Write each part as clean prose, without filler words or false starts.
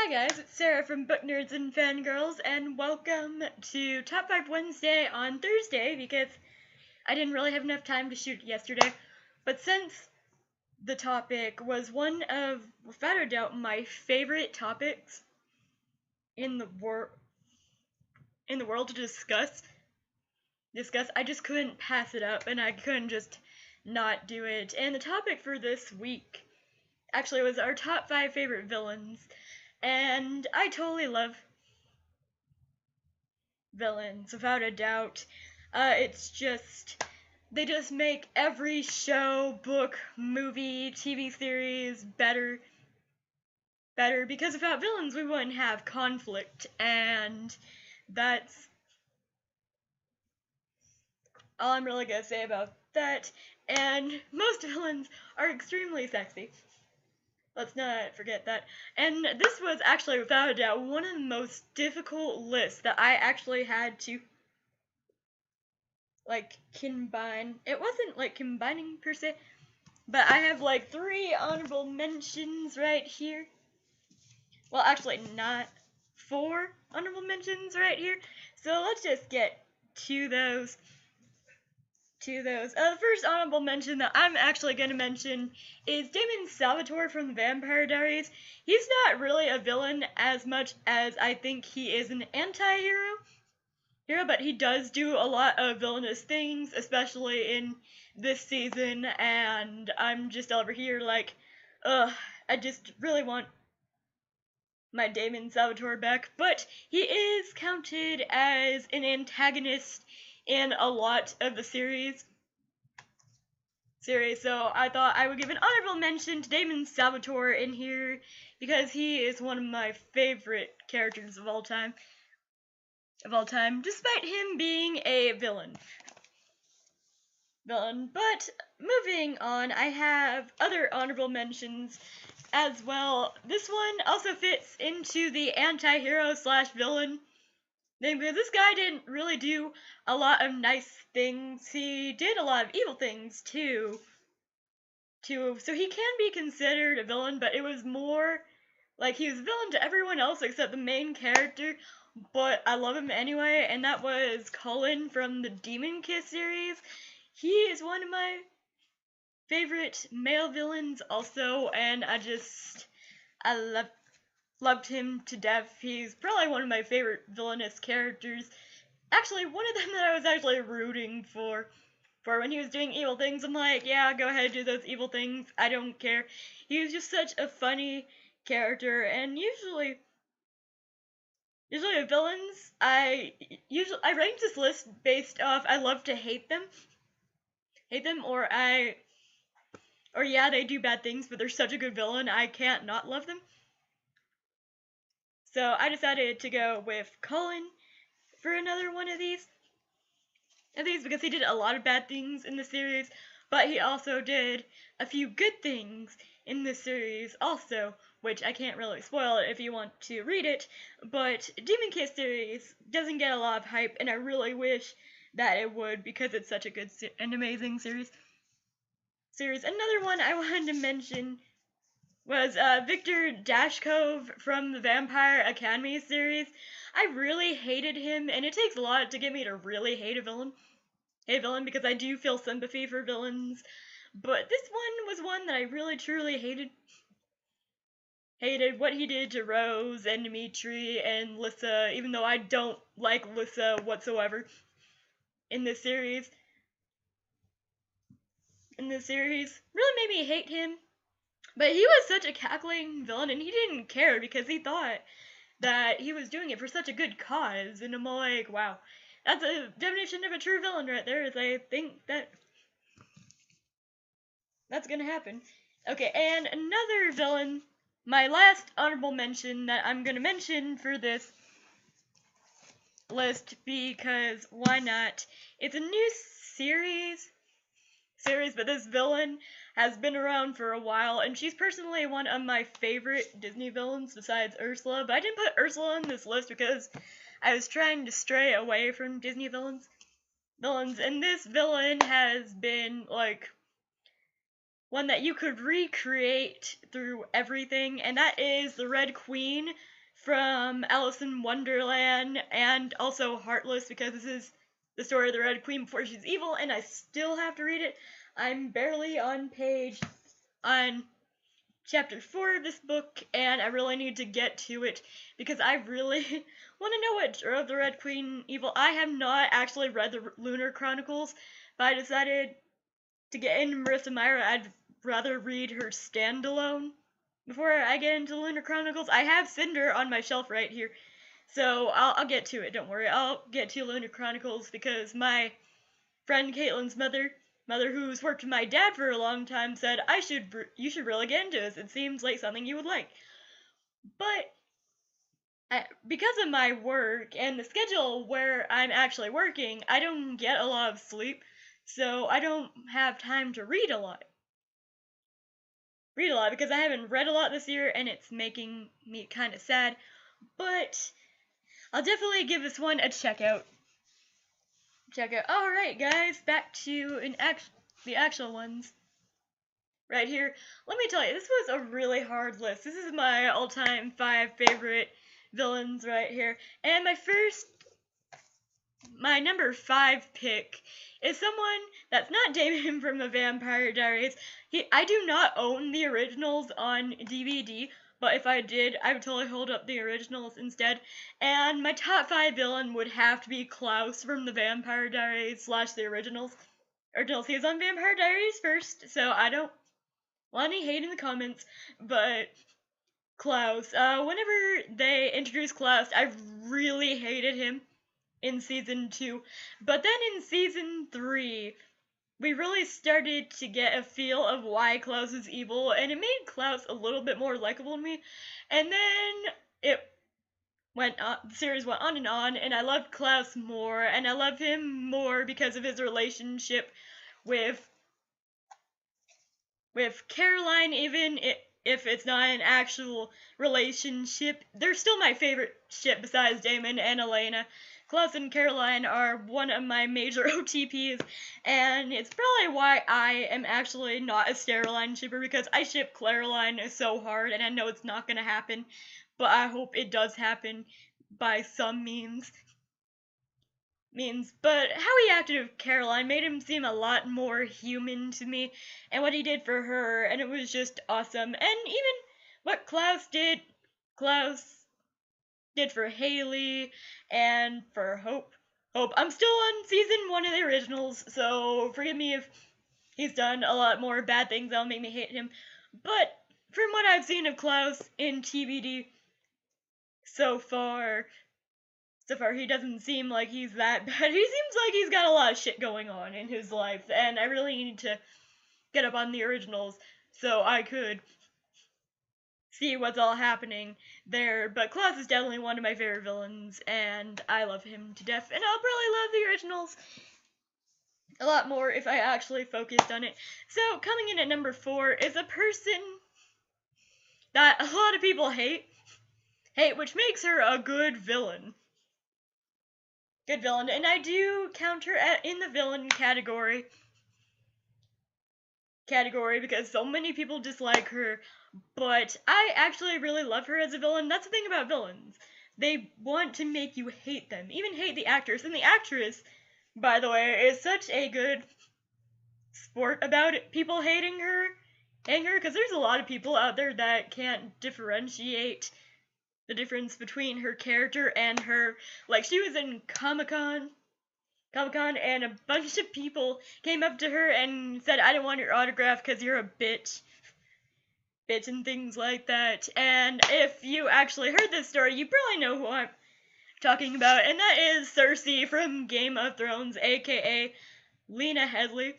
Hi guys, it's Sarah from Book Nerds and Fangirls, and welcome to Top 5 Wednesday on Thursday, because I didn't really have enough time to shoot yesterday. But since the topic was one of, without a doubt, my favorite topics in the world to discuss, I just couldn't pass it up, and I couldn't just not do it. And the topic for this week actually was our top 5 favorite villains. And I totally love villains, without a doubt. It's just, they just make every show, book, movie, TV series better, because without villains we wouldn't have conflict, and that's all I'm really gonna say about that. And most villains are extremely sexy. Let's not forget that. And this was actually, without a doubt, one of the most difficult lists that I actually had to, combine. It wasn't, combining per se, but I have, 3 honorable mentions right here. Well, actually, not 4 honorable mentions right here. So let's just get to those. The first honorable mention that I'm actually going to mention is Damon Salvatore from the Vampire Diaries. He's not really a villain as much as I think he is an anti-hero, but he does do a lot of villainous things, especially in this season, and I'm just over here I just really want my Damon Salvatore back. But he is counted as an antagonist in a lot of the series, so I thought I would give an honorable mention to Damon Salvatore in here, because he is one of my favorite characters of all time, despite him being a villain. But moving on, I have other honorable mentions as well. This one also fits into the anti-hero slash villain thing, because this guy didn't really do a lot of nice things. He did a lot of evil things too. So he can be considered a villain, but it was more like he was a villain to everyone else except the main character, but I love him anyway, and that was Cullen from the Demon Kiss series. He is one of my favorite male villains also, and I loved him to death. He's probably one of my favorite villainous characters. Actually, one of them that I was actually rooting for when he was doing evil things. I'm like, yeah, go ahead, do those evil things. I don't care. He was just such a funny character, and usually with villains, I rank this list based off I love to hate them, or yeah, they do bad things, but they're such a good villain, I can't not love them. So I decided to go with Cullen for another one of these, because he did a lot of bad things in the series, but he also did a few good things in this series also, which I can't really spoil it if you want to read it, but Demon Kiss series doesn't get a lot of hype, and I really wish that it would, because it's such a good and amazing series. Another one I wanted to mention was Victor Dashkov from the Vampire Academy series. I really hated him, and it takes a lot to get me to really hate a villain, because I do feel sympathy for villains, but this one was one that I really truly hated what he did to Rose and Dimitri and Lissa, even though I don't like Lissa whatsoever in this series. Really made me hate him, but he was such a cackling villain, and he didn't care because he thought that he was doing it for such a good cause, and I'm like, wow, that's a definition of a true villain right there, as I think that's gonna happen. Okay, and another villain, my last honorable mention that I'm gonna mention for this list, because why not? It's a new series, but this villain has been around for a while, and she's personally one of my favorite Disney villains besides Ursula, but I didn't put Ursula on this list because I was trying to stray away from Disney villains, and this villain has been, one that you could recreate through everything, and that is the Red Queen from Alice in Wonderland, and also Heartless, because this is the story of the Red Queen before she's evil, and I still have to read it. I'm barely on chapter 4 of this book, and I really need to get to it because I really want to know what drove the Red Queen evil. I have not actually read the Lunar Chronicles, but I decided to get into Marissa Myra, I'd rather read her standalone before I get into the Lunar Chronicles. I have Cinder on my shelf right here, so I'll get to it, don't worry. I'll get to Lunar Chronicles because my friend Caitlin's mother who's worked with my dad for a long time, said you should really get into this. It seems like something you would like. But because of my work and the schedule where I'm actually working, I don't get a lot of sleep, so I don't have time to read a lot because I haven't read a lot this year, and it's making me kind of sad. But I'll definitely give this one a check out. Alright, guys, back to the actual ones right here. Let me tell you, this was a really hard list. This is my all-time 5 favorite villains right here. And my number 5 pick is someone that's not Damon from the Vampire Diaries. I do not own the originals on DVD, but if I did, I would totally hold up the originals instead. And my top 5 villain would have to be Klaus from the Vampire Diaries / the originals. He was on Vampire Diaries first, so I don't want any hate in the comments, but Klaus. Whenever they introduced Klaus, I really hated him in season 2, but then in season 3, we really started to get a feel of why Klaus is evil, and it made Klaus a little bit more likable to me. And then the series went on, and I loved Klaus more, and I love him more because of his relationship with Caroline. Even if it's not an actual relationship, they're still my favorite ship besides Damon and Elena. Klaus and Caroline are one of my major OTPs, and it's probably why I am actually not a Caroline shipper, because I ship Caroline so hard, and I know it's not going to happen, but I hope it does happen by some means. But how he acted with Caroline made him seem a lot more human to me, and what he did for her, and it was just awesome. And even what Klaus did for Haley and for Hope. I'm still on season 1 of the originals, so forgive me if he's done a lot more bad things that'll make me hate him. But from what I've seen of Klaus in TBD so far he doesn't seem like he's that bad. He seems like he's got a lot of shit going on in his life, and I really need to get up on the originals so I could see what's all happening there. But Klaus is definitely one of my favorite villains, and I love him to death, and I'll probably love the originals a lot more if I actually focused on it. So coming in at number 4 is a person that a lot of people hate, which makes her a good villain. And I do count her in the villain category because so many people dislike her, but I actually really love her as a villain. That's the thing about villains. They want to make you hate them, even hate the actors. And the actress, by the way, is such a good sport about it, people hating her, because there's a lot of people out there that can't differentiate the difference between her character and her. Like, she was in Comic-Con, and a bunch of people came up to her and said, "I don't want your autograph because you're a bitch," and things like that. And if you actually heard this story, you probably know who I'm talking about, and that is Cersei from Game of Thrones, aka Lena Headey.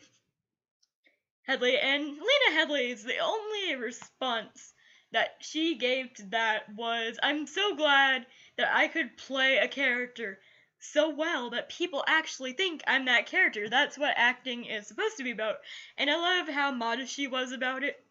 And Lena Headey's the only response that she gave to that was, "I'm so glad that I could play a character so well that people actually think I'm that character. That's what acting is supposed to be about." And I love how modest she was about it,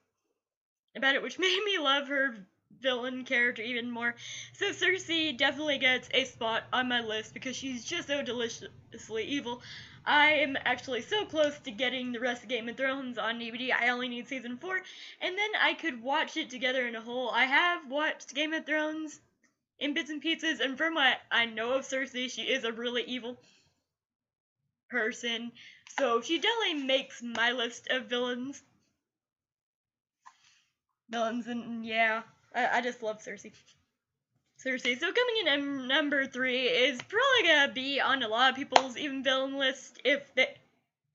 which made me love her villain character even more. So Cersei definitely gets a spot on my list because she's just so deliciously evil. I am actually so close to getting the rest of Game of Thrones on DVD. I only need season 4, and then I could watch it together in a whole. I have watched Game of Thrones in bits and pieces, and from what I know of Cersei, she is a really evil person. So she definitely makes my list of villains. And yeah, I just love Cersei. So coming in at number 3 is probably gonna be on a lot of people's even villain list if they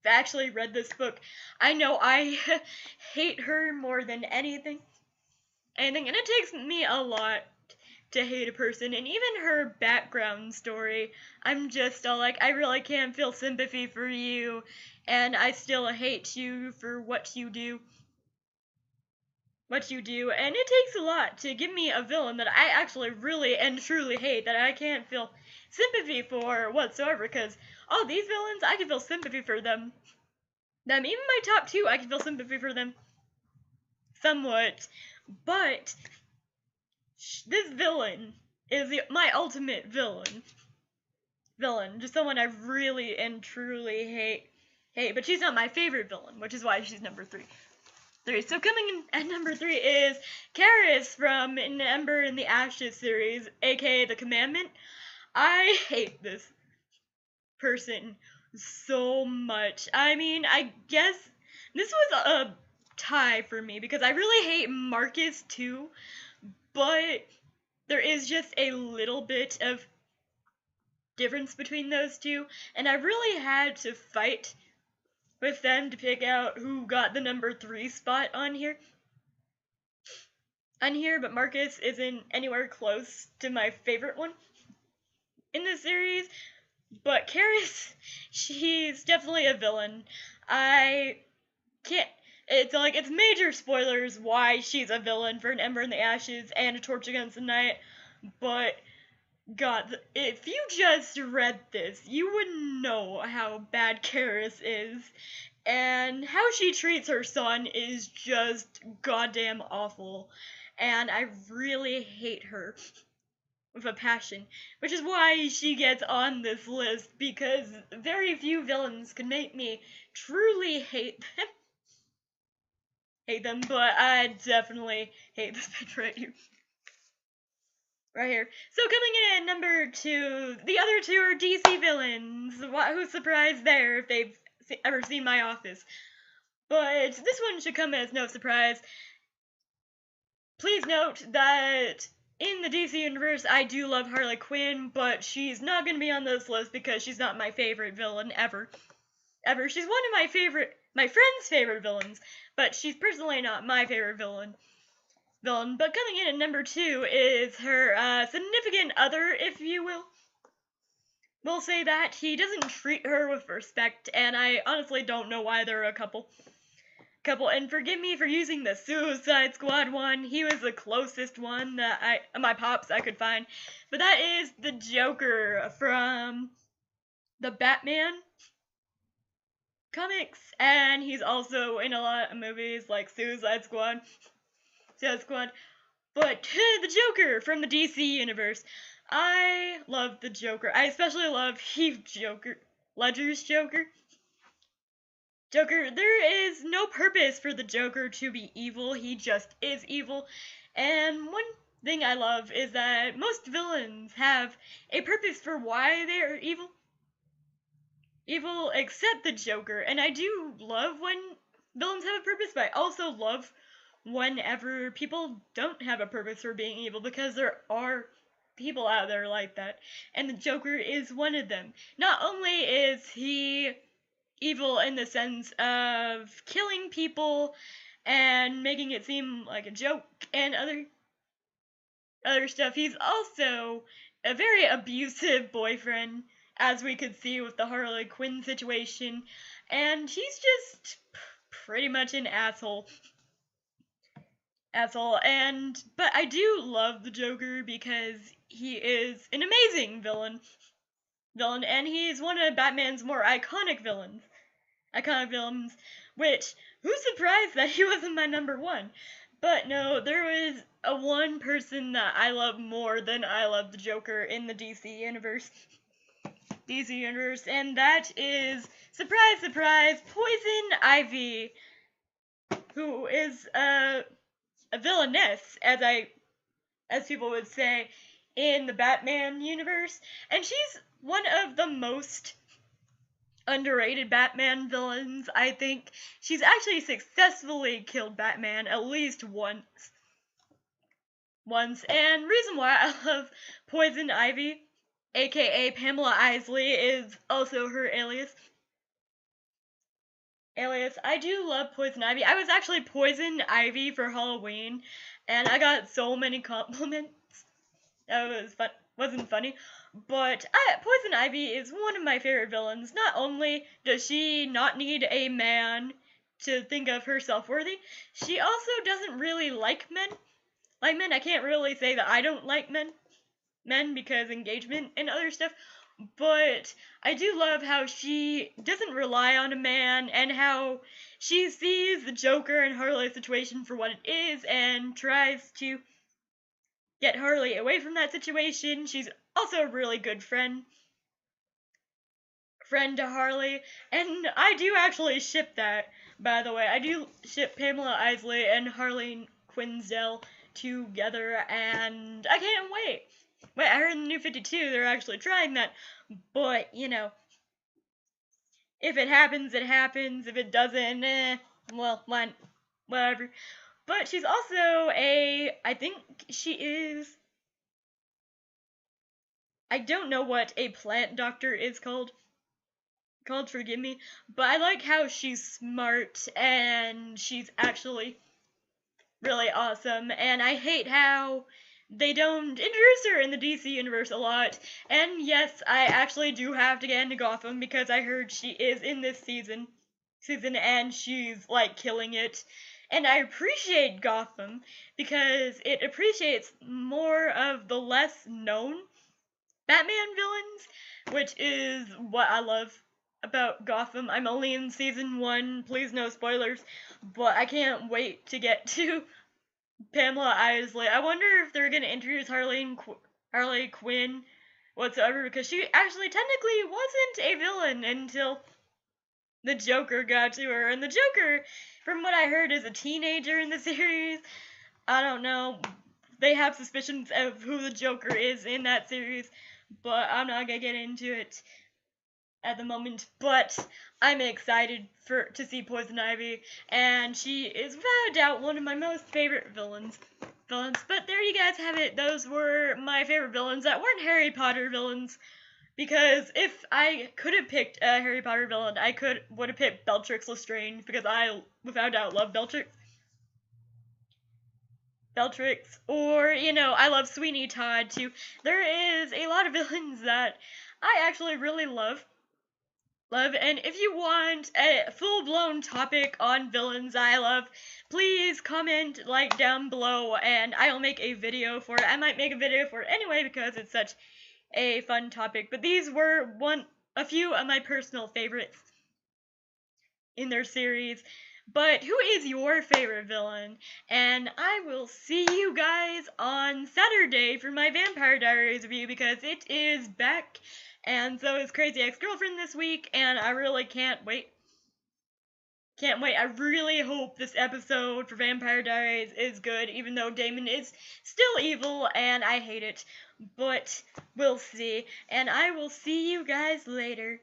actually read this book. I know I hate her more than anything, and it takes me a lot to hate a person, and even her background story, I'm just all like, I really can't feel sympathy for you, and I still hate you for what you do. And it takes a lot to give me a villain that I actually really and truly hate, that I can't feel sympathy for whatsoever, because all these villains, I can feel sympathy for them. Even my top 2, I can feel sympathy for them somewhat, but this villain is my ultimate villain, just someone I really and truly hate, but she's not my favorite villain, which is why she's number 3. So coming in at number 3 is Karis from Ember in the Ashes series, aka The Commandment. I hate this person so much. I mean, I guess this was a tie for me because I really hate Marcus too, but there is just a little bit of difference between those two, and I really had to fight with them to pick out who got the number 3 spot on here. But Marcus isn't anywhere close to my favorite one in this series. But Karis, she's definitely a villain. I can't. It's major spoilers why she's a villain for an Ember in the Ashes and a Torch Against the Night. But God, if you just read this, you would know how bad Karis is. And how she treats her son is just goddamn awful. And I really hate her with a passion, which is why she gets on this list, because very few villains can make me truly hate them. But I definitely hate this bitch right here. So coming in at number 2, the other 2 are DC villains. Who's surprised there if they've ever seen My Office? But this one should come as no surprise. Please note that in the DC universe, I do love Harley Quinn, but she's not going to be on this list because she's not my favorite villain ever. She's one of my friend's favorite villains, but she's personally not my favorite villain. But coming in at number 2 is her significant other, if you will. We'll say that he doesn't treat her with respect, and I honestly don't know why they're a couple. And forgive me for using the Suicide Squad one. He was the closest one that my pops I could find. But that is the Joker from the Batman comics, and he's also in a lot of movies like Suicide Squad. But the Joker from the DC universe. I love the Joker. I especially love Heath Ledger's Joker. There is no purpose for the Joker to be evil. He just is evil. And one thing I love is that most villains have a purpose for why they are evil. Except the Joker. And I do love when villains have a purpose, but I also love whenever people don't have a purpose for being evil, because there are people out there like that. And the Joker is one of them. Not only is he evil in the sense of killing people and making it seem like a joke and other stuff, he's also a very abusive boyfriend, as we could see with the Harley Quinn situation, and he's just pretty much an asshole. But I do love the Joker because he is an amazing villain, and he's one of Batman's more iconic villains, which, who's surprised that he wasn't my number 1? But no, there was a one person that I love more than I love the Joker in the DC universe. DC Universe, and that is, surprise, surprise, Poison Ivy, who is a villainess, as people would say, in the Batman universe, and she's one of the most underrated Batman villains, I think. She's actually successfully killed Batman at least once. And reason why I love Poison Ivy, aka Pamela Isley, is also her alias. I do love Poison Ivy. I was actually Poison Ivy for Halloween, and I got so many compliments. That wasn't funny, but Poison Ivy is one of my favorite villains. Not only does she not need a man to think of herself worthy, she also doesn't really like men. I can't really say that I don't like men because engagement and other stuff, but I do love how she doesn't rely on a man and how she sees the Joker and Harley situation for what it is and tries to get Harley away from that situation. She's also a really good friend to Harley, and I do actually ship that, by the way. I do ship Pamela Isley and Harley Quinzel together, and I can't wait. Wait, I heard in the New 52 they're actually trying that, but, you know, if it happens, it happens. If it doesn't, well, fine, whatever. But she's also I think she is, I don't know what a plant doctor is called, forgive me, but I like how she's smart and she's actually really awesome, and I hate how they don't introduce her in the DC universe a lot. And yes, I actually do have to get into Gotham because I heard she is in this season and she's like killing it. And I appreciate Gotham because it appreciates more of the less known Batman villains, which is what I love about Gotham. I'm only in season 1, please no spoilers, but I can't wait to get to Pamela Isley. I wonder if they're gonna introduce Harley Quinn whatsoever, because she actually technically wasn't a villain until the Joker got to her. And the Joker, from what I heard, is a teenager in the series. I don't know. They have suspicions of who the Joker is in that series, but I'm not gonna get into it at the moment. But I'm excited to see Poison Ivy, and she is without a doubt one of my most favorite villains. But there you guys have it. Those were my favorite villains that weren't Harry Potter villains, because if I could have picked a Harry Potter villain, I would have picked Bellatrix Lestrange, because I without a doubt love Bellatrix, or, you know, I love Sweeney Todd too. There is a lot of villains that I actually really love. And if you want a full-blown topic on villains I love, please comment down below, and I'll make a video for it. I might make a video for it anyway because it's such a fun topic. But these were a few of my personal favorites in their series. But who is your favorite villain? And I will see you guys on Saturday for my Vampire Diaries review, because it is back, and so is Crazy Ex-Girlfriend this week, and I really can't wait. I really hope this episode for Vampire Diaries is good, even though Damon is still evil and I hate it. But we'll see, and I will see you guys later.